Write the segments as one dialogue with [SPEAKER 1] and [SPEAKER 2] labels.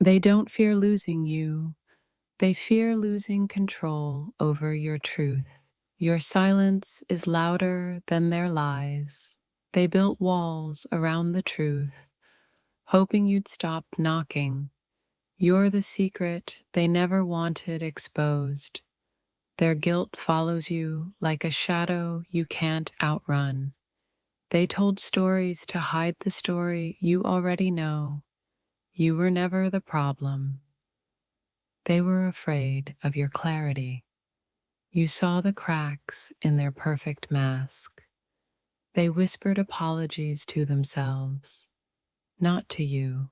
[SPEAKER 1] They don't fear losing you, they fear losing control over your truth. Your silence is louder than their lies. They built walls around the truth, hoping you'd stop knocking. You're the secret they never wanted exposed. Their guilt follows you like a shadow you can't outrun. They told stories to hide the story you already know. You were never the problem. They were afraid of your clarity. You saw the cracks in their perfect mask. They whispered apologies to themselves, not to you.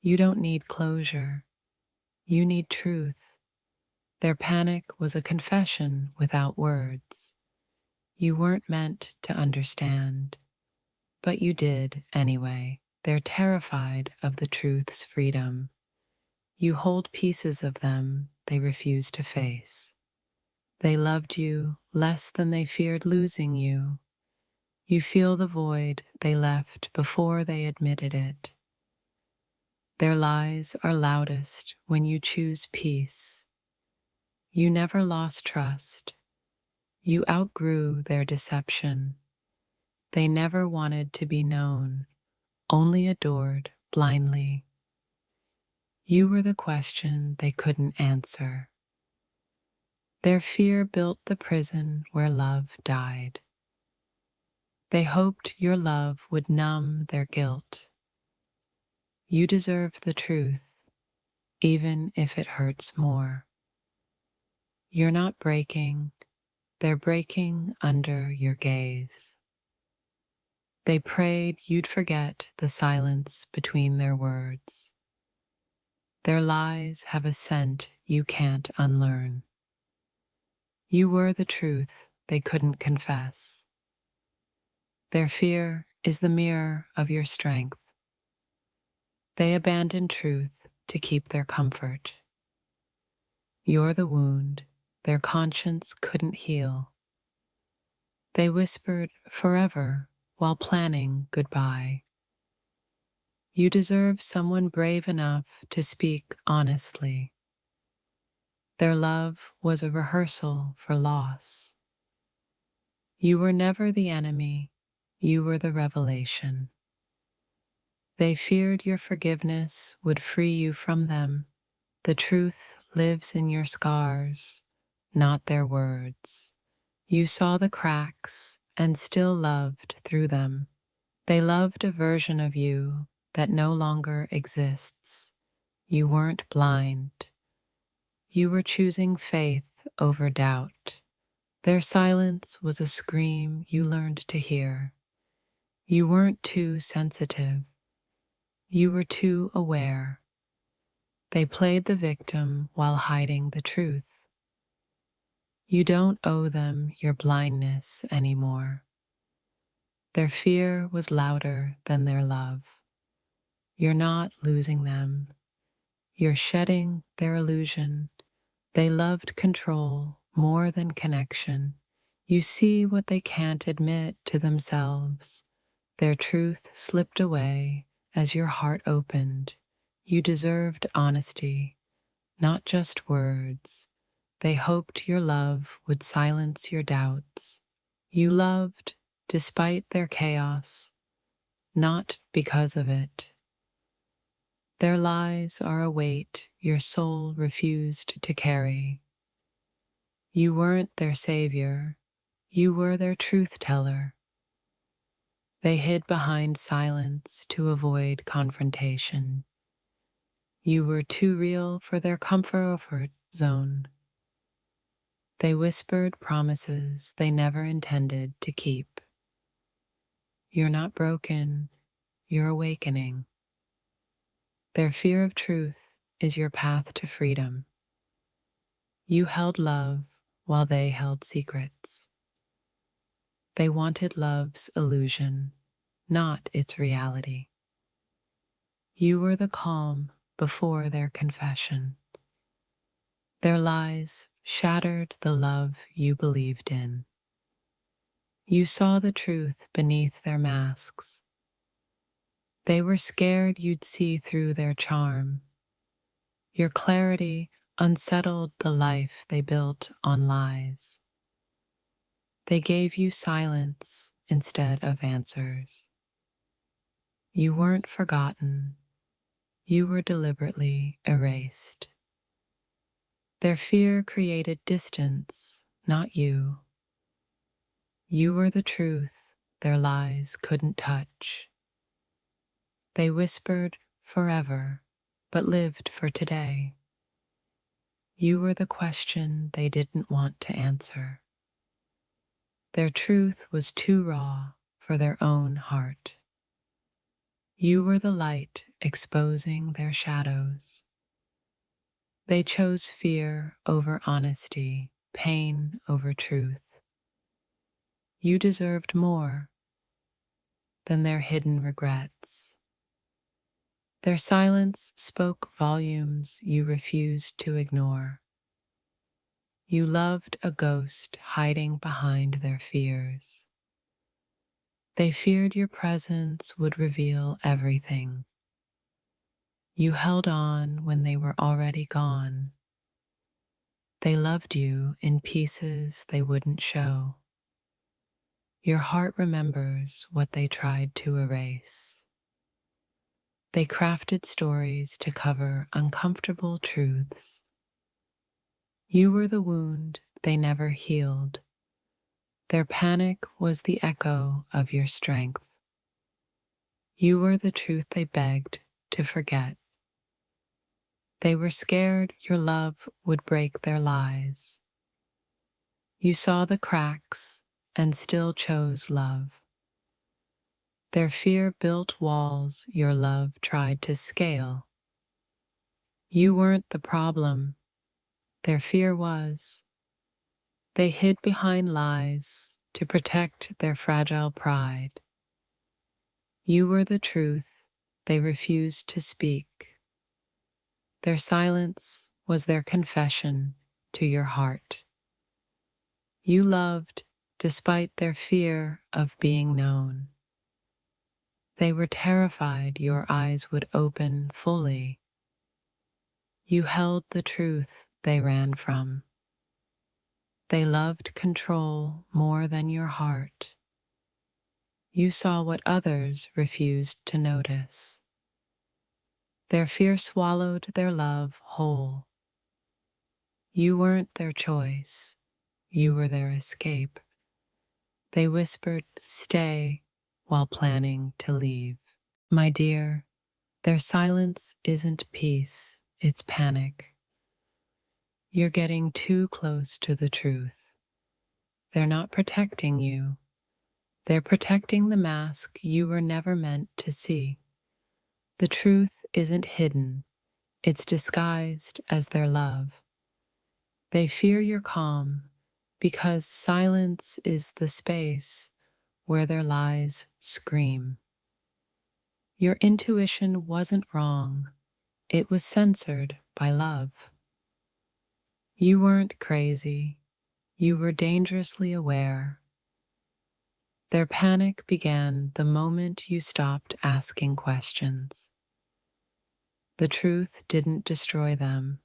[SPEAKER 1] You don't need closure. You need truth. Their panic was a confession without words. You weren't meant to understand, but you did anyway. They're terrified of the truth's freedom. You hold pieces of them they refuse to face. They loved you less than they feared losing you. You feel the void they left before they admitted it. Their lies are loudest when you choose peace. You never lost trust. You outgrew their deception. They never wanted to be known, only adored blindly. You were the question they couldn't answer. Their fear built the prison where love died. They hoped your love would numb their guilt. You deserve the truth, even if it hurts more. You're not breaking, they're breaking under your gaze. They prayed you'd forget the silence between their words. Their lies have a scent you can't unlearn. You were the truth they couldn't confess. Their fear is the mirror of your strength. They abandoned truth to keep their comfort. You're the wound their conscience couldn't heal. They whispered forever while planning goodbye. You deserve someone brave enough to speak honestly. Their love was a rehearsal for loss. You were never the enemy, you were the revelation. They feared your forgiveness would free you from them. The truth lives in your scars, not their words. You saw the cracks and still loved through them. They loved a version of you that no longer exists. You weren't blind. You were choosing faith over doubt. Their silence was a scream you learned to hear. You weren't too sensitive. You were too aware. They played the victim while hiding the truth. You don't owe them your blindness anymore. Their fear was louder than their love. You're not losing them. You're shedding their illusion. They loved control more than connection. You see what they can't admit to themselves. Their truth slipped away as your heart opened. You deserved honesty, not just words. They hoped your love would silence your doubts. You loved despite their chaos, not because of it. Their lies are a weight your soul refused to carry. You weren't their savior, you were their truth teller. They hid behind silence to avoid confrontation. You were too real for their comfort zone. They whispered promises they never intended to keep. You're not broken, you're awakening. Their fear of truth is your path to freedom. You held love while they held secrets. They wanted love's illusion, not its reality. You were the calm before their confession. Their lies shattered the love you believed in. You saw the truth beneath their masks. They were scared you'd see through their charm. Your clarity unsettled the life they built on lies. They gave you silence instead of answers. You weren't forgotten. You were deliberately erased. Their fear created distance, not you. You were the truth their lies couldn't touch. They whispered forever, but lived for today. You were the question they didn't want to answer. Their truth was too raw for their own heart. You were the light exposing their shadows. They chose fear over honesty, pain over truth. You deserved more than their hidden regrets. Their silence spoke volumes you refused to ignore. You loved a ghost hiding behind their fears. They feared your presence would reveal everything. You held on when they were already gone. They loved you in pieces they wouldn't show. Your heart remembers what they tried to erase. They crafted stories to cover uncomfortable truths. You were the wound they never healed. Their panic was the echo of your strength. You were the truth they begged to forget. They were scared your love would break their lies. You saw the cracks and still chose love. Their fear built walls your love tried to scale. You weren't the problem, their fear was. They hid behind lies to protect their fragile pride. You were the truth they refused to speak. Their silence was their confession to your heart. You loved despite their fear of being known. They were terrified your eyes would open fully. You held the truth they ran from. They loved control more than your heart. You saw what others refused to notice. Their fear swallowed their love whole. You weren't their choice. You were their escape. They whispered, "Stay," while planning to leave. My dear, their silence isn't peace, it's panic. You're getting too close to the truth. They're not protecting you. They're protecting the mask you were never meant to see. The truth isn't hidden. It's disguised as their love. They fear your calm because silence is the space where their lies scream. Your intuition wasn't wrong. It was censored by love. You weren't crazy. You were dangerously aware. Their panic began the moment you stopped asking questions. The truth didn't destroy them.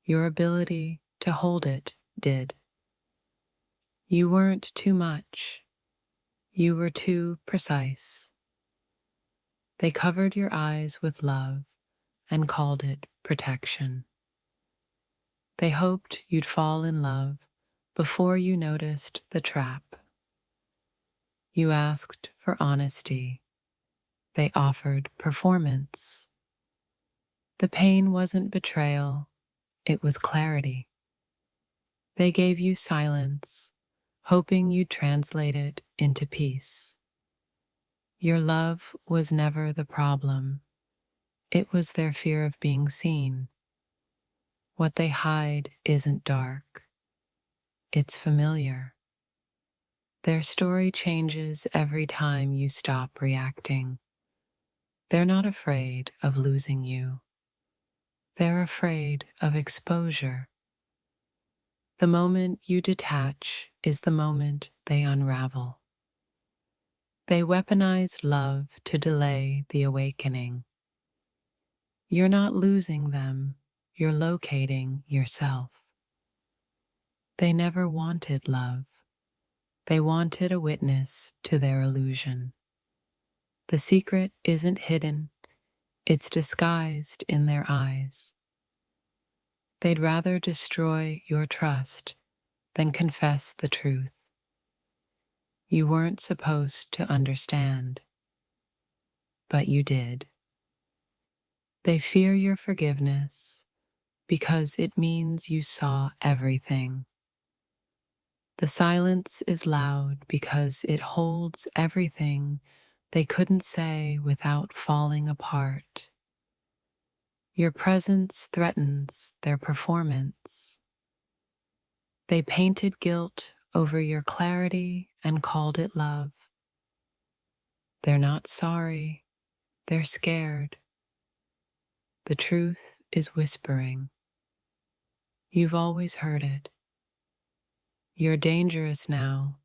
[SPEAKER 1] Your ability to hold it did. You weren't too much. You were too precise. They covered your eyes with love and called it protection. They hoped you'd fall in love before you noticed the trap. You asked for honesty. They offered performance. The pain wasn't betrayal, it was clarity. They gave you silence, hoping you'd translate it into peace. Your love was never the problem. It was their fear of being seen. What they hide isn't dark. It's familiar. Their story changes every time you stop reacting. They're not afraid of losing you. They're afraid of exposure. The moment you detach is the moment they unravel. They weaponize love to delay the awakening. You're not losing them. you're locating yourself. They never wanted love. They wanted a witness to their illusion. The secret isn't hidden, it's disguised in their eyes. They'd rather destroy your trust than confess the truth. You weren't supposed to understand, but you did. They fear your forgiveness because it means you saw everything. The silence is loud because it holds everything they couldn't say without falling apart. Your presence threatens their performance. They painted guilt over your clarity and called it love. They're not sorry, they're scared. The truth is whispering. You've always heard it. You're dangerous now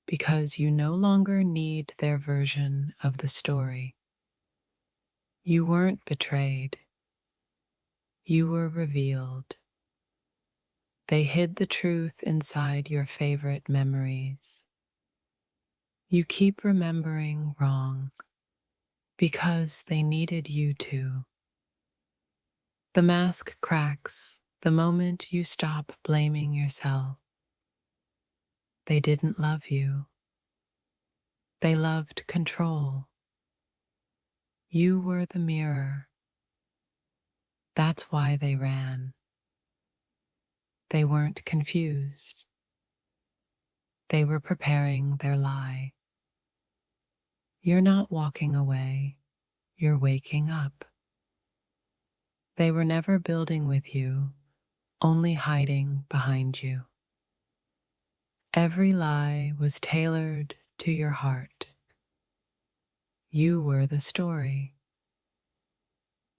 [SPEAKER 1] because you no longer need their version of the story. You weren't betrayed. You were revealed. They hid the truth inside your favorite memories. You keep remembering wrong because they needed you to. The mask cracks the moment you stop blaming yourself. They didn't love you. They loved control. You were the mirror. That's why they ran. They weren't confused. They were preparing their lie. You're not walking away. You're waking up. They were never building with you, only hiding behind you. Every lie was tailored to your heart. You were the story.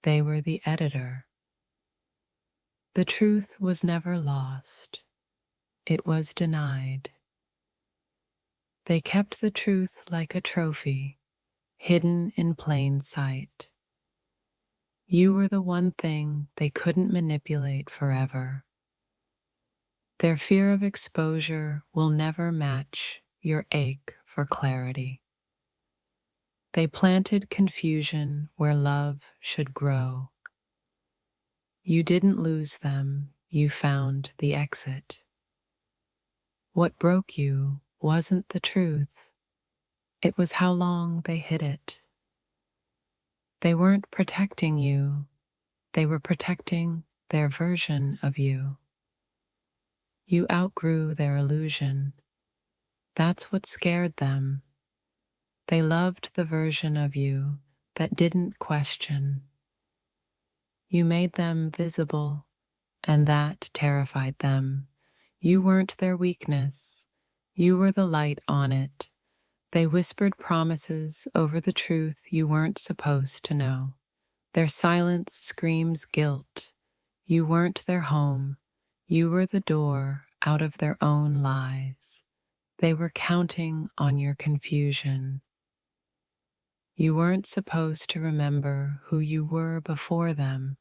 [SPEAKER 1] They were the editor. The truth was never lost. It was denied. They kept the truth like a trophy, hidden in plain sight. You were the one thing they couldn't manipulate forever. Their fear of exposure will never match your ache for clarity. They planted confusion where love should grow. You didn't lose them, you found the exit. What broke you wasn't the truth, it was how long they hid it. They weren't protecting you, they were protecting their version of you. You outgrew their illusion. That's what scared them. They loved the version of you that didn't question. You made them visible, and that terrified them. You weren't their weakness. You were the light on it. They whispered promises over the truth you weren't supposed to know. Their silence screams guilt. You weren't their home. You were the door out of their own lies. They were counting on your confusion. You weren't supposed to remember who you were before them.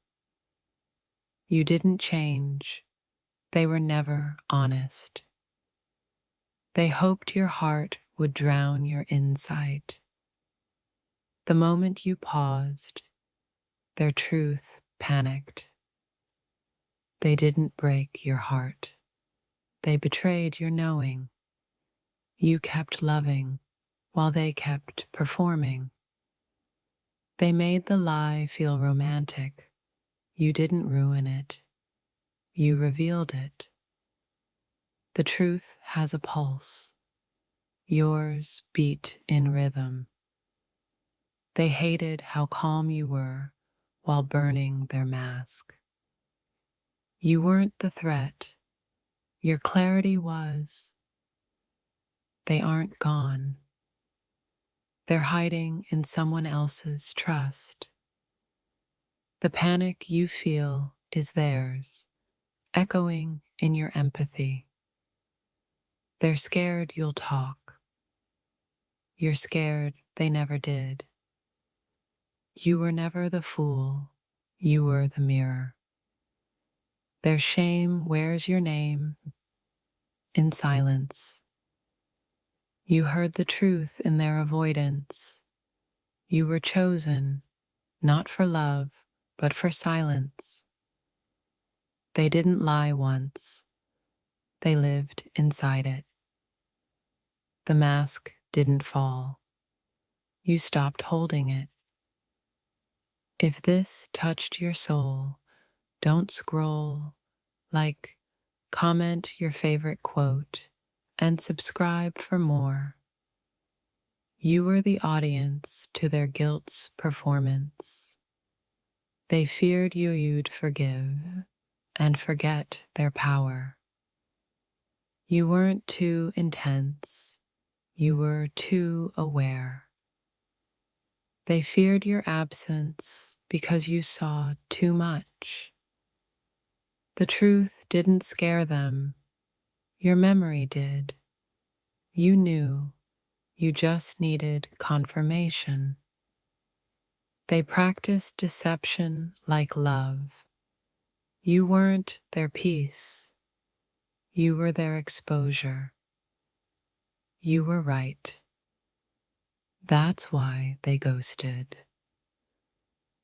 [SPEAKER 1] You didn't change. They were never honest. They hoped your heart would drown your insight. The moment you paused, their truth panicked. They didn't break your heart. They betrayed your knowing. You kept loving while they kept performing. They made the lie feel romantic. You didn't ruin it. You revealed it. The truth has a pulse. Yours beat in rhythm. They hated how calm you were while burning their mask. You weren't the threat. Your clarity was. They aren't gone. They're hiding in someone else's trust. The panic you feel is theirs, echoing in your empathy. They're scared you'll talk. You're scared they never did. You were never the fool. You were the mirror. Their shame wears your name in silence. You heard the truth in their avoidance. You were chosen, not for love, but for silence. They didn't lie once. They lived inside it. The mask didn't fall. You stopped holding it. If this touched your soul, don't scroll, like, comment your favorite quote, and subscribe for more. You were the audience to their guilt's performance. They feared you'd forgive and forget their power. You weren't too intense. You were too aware. They feared your absence because you saw too much. The truth didn't scare them. Your memory did. You knew. You just needed confirmation. They practiced deception like love. You weren't their peace. You were their exposure. You were right. That's why they ghosted.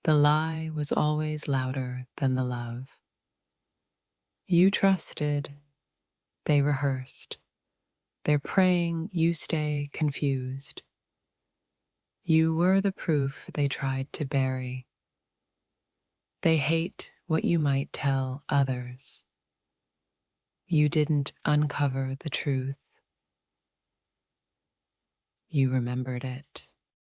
[SPEAKER 1] The lie was always louder than the love. You trusted. They rehearsed. They're praying you stay confused. You were the proof they tried to bury. They hate what you might tell others. You didn't uncover the truth. You remembered it.